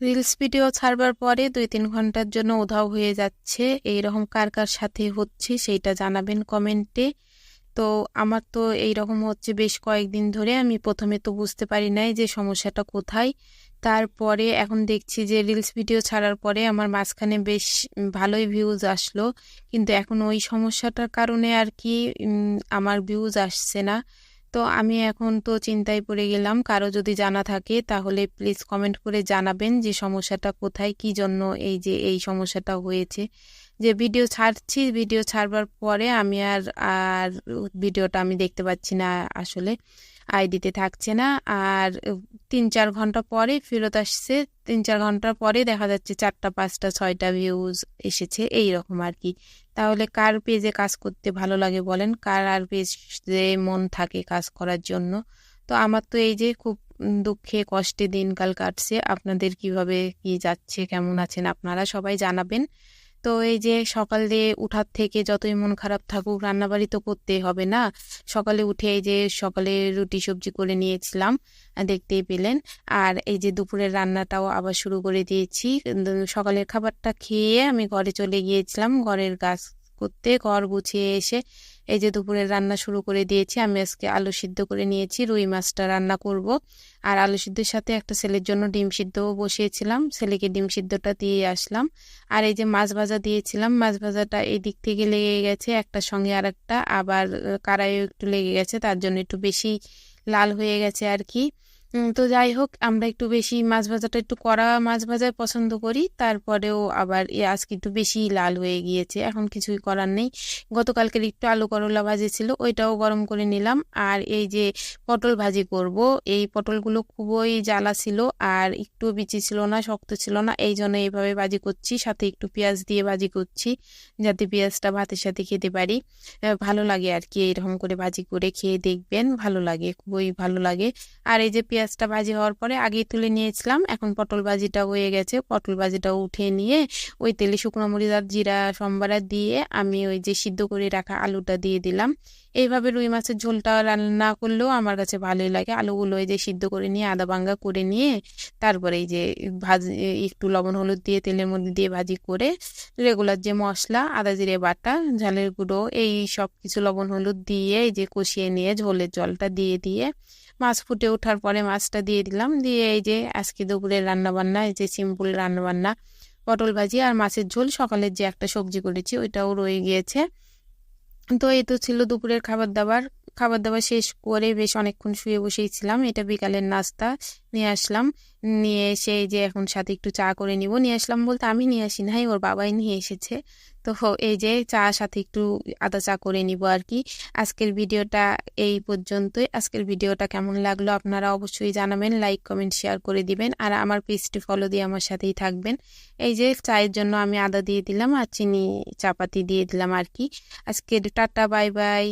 Reels video ছাড়বার পরে ২-৩ ঘন্টার জন্য উধাও হয়ে যাচ্ছে। এইরকম কার কার সাথে হচ্ছে সেইটা জানাবেন কমেন্টে। তো আমার তো এইরকম হচ্ছে বেশ কয়েকদিন ধরে। আমি প্রথমে তো বুঝতে পারি নাই যে সমস্যাটা কোথায়। তারপরে এখন দেখছি যে রিলস ভিডিও ছাড়ার পরে আমার মাঝখানে বেশ ভালোই ভিউজ আসলো, কিন্তু এখন ওই সমস্যাটার কারণে আর কি আমার ভিউজ আসছে না। তো আমি এখন তো চিন্তায় পড়ে গেলাম। কারো যদি জানা থাকে তাহলে প্লিজ কমেন্ট করে জানাবেন যে সমস্যাটা কোথায়, কি জন্য এই যে এই সমস্যাটা হয়েছে। যে ভিডিও ছাড়ছি, ভিডিও ছাড়বার পরে আমি আর আর ভিডিওটা আমি দেখতে পাচ্ছি না, আসলে আইডিতে থাকছে না। আর ৩-৪ ঘন্টা পরে ফেরত আসছে। ৩-৪ ঘন্টা পরে দেখা যাচ্ছে ৪টা ৫টা ৬টা ভিউজ এসেছে, এই রকম আর কি। তাহলে কার পেজে কাজ করতে ভালো লাগে বলেন, কার আর পেজে মন থাকে কাজ করার জন্য। তো আমার তো এই যে খুব দুঃখে কষ্টে দিনকাল কাটছে। আপনাদের কিভাবে কি যাচ্ছে, কেমন আছেন আপনারা সবাই জানাবেন। তো এই যে সকালে উঠার থেকে যতই মন খারাপ থাকুক রান্নাবাড়ি তো করতেই হবে না। সকালে উঠে এই যে সকালে রুটি সবজি করে নিয়েছিলাম, দেখতেই পেলেন। আর এই যে দুপুরের রান্নাটাও আবার শুরু করে দিয়েছি। সকালের খাবারটা খেয়ে আমি ঘরে চলে গিয়েছিলাম ঘরের কাজ করতে। ঘর গুছিয়ে এসে এই যে দুপুরের রান্না শুরু করে দিয়েছি। আমি আজকে আলু সিদ্ধ করে নিয়েছি, রুই মাছটা রান্না করব। আর আলু সিদ্ধের সাথে একটা ছেলের জন্য ডিম সিদ্ধও বসিয়েছিলাম, ছেলেকে ডিম সিদ্ধটা দিয়ে আসলাম। আর এই যে মাছ ভাজা দিয়েছিলাম, মাছ ভাজাটা এই দিক থেকে লেগে গেছে একটার সঙ্গে আর একটা, আবার কড়াইও একটু লেগে গেছে, তার জন্য একটু বেশি লাল হয়ে গেছে আর কি। তো যাই হোক, আমরা একটু বেশি মাছ ভাজাটা একটু কড়া মাছ ভাজায় পছন্দ করি। তারপরেও আবার আজকে একটু বেশি লাল হয়ে গিয়েছে, এখন কিছুই করার নেই। গতকালকের একটু আলু করলা ভাজি ছিল, ওইটাও গরম করে নিলাম। আর এই যে পটল ভাজি করব, এই পটলগুলো খুবই জ্বালা ছিল আর একটু বিচি ছিল না, শক্ত ছিল না, এই জন্য এইভাবে ভাজি করছি। সাথে একটু পেঁয়াজ দিয়ে ভাজি করছি, যাতে পেঁয়াজটা ভাতের সাথে খেতে পারি। ভালো লাগে আর কি, এরকম করে ভাজি করে খেয়ে দেখবেন, ভালো লাগে, খুবই ভালো লাগে। আর এই যে পেঁয়াজটা ভাজি হওয়ার পরে আগেই তুলে নিয়েছিলাম, এখন পটল ভাজিটা হয়ে গেছে। পটল ভাজিটা উঠে নিয়ে ওই তেলে শুকনো মরিচ আর জিরা সম্বারা দিয়ে আমি ওই যে সিদ্ধ করে রাখা আলুটা দিয়ে দিলাম। এইভাবে রুই মাছের ঝোলটা রান্না করলেও আমার কাছে ভালোই লাগে। আলুগুলো এই যে সিদ্ধ করে নিয়ে আদা ভাঙ্গা করে নিয়ে তারপরে এই যে ভাজি, একটু লবণ হলুদ দিয়ে তেলের মধ্যে দিয়ে ভাজি করে রেগুলার যে মশলা আদা জিরে বাটা ঝালের গুঁড়ো এই সব কিছু লবণ হলুদ দিয়ে এই যে কষিয়ে নিয়ে ঝোলের জলটা দিয়ে দিয়ে মাছ ফুটে ওঠার পরে মাছটা দিয়ে দিলাম। দিয়ে এই যে আজকে দুপুরের রান্নাবান্না, এই যে সিম্পল রান্নাবান্না, পটল ভাজি আর মাছের ঝোল। সকালের যে একটা সবজি করেছি ওইটাও রয়ে গিয়েছে। তো এই তো ছিল দুপুরের খাবার দাবার। খাবার দাবার শেষ করে বেশ অনেকক্ষণ শুয়ে বসেছিলাম। এটা বিকালের নাস্তা নিয়ে আসলাম। নিয়ে এসে এই যে এখন সাথে একটু চা করে নিব। নিয়ে আসলাম বলতে আমি নিয়ে আসি নাই, ওর বাবাই নিয়ে এসেছে। তো এই যে চা সাথে একটু আদা চা করে নিব আর কি। আজকের ভিডিওটা এই পর্যন্তই। আজকের ভিডিওটা কেমন লাগলো আপনারা অবশ্যই জানাবেন, লাইক কমেন্ট শেয়ার করে দিবেন। আর আমার পেজটি ফলো দিয়ে আমার সাথেই থাকবেন। এই যে চায়ের জন্য আমি আদা দিয়ে দিলাম আর চিনি চাপাতি দিয়ে দিলাম আর কি। আজকে টাটা, বাই বাই।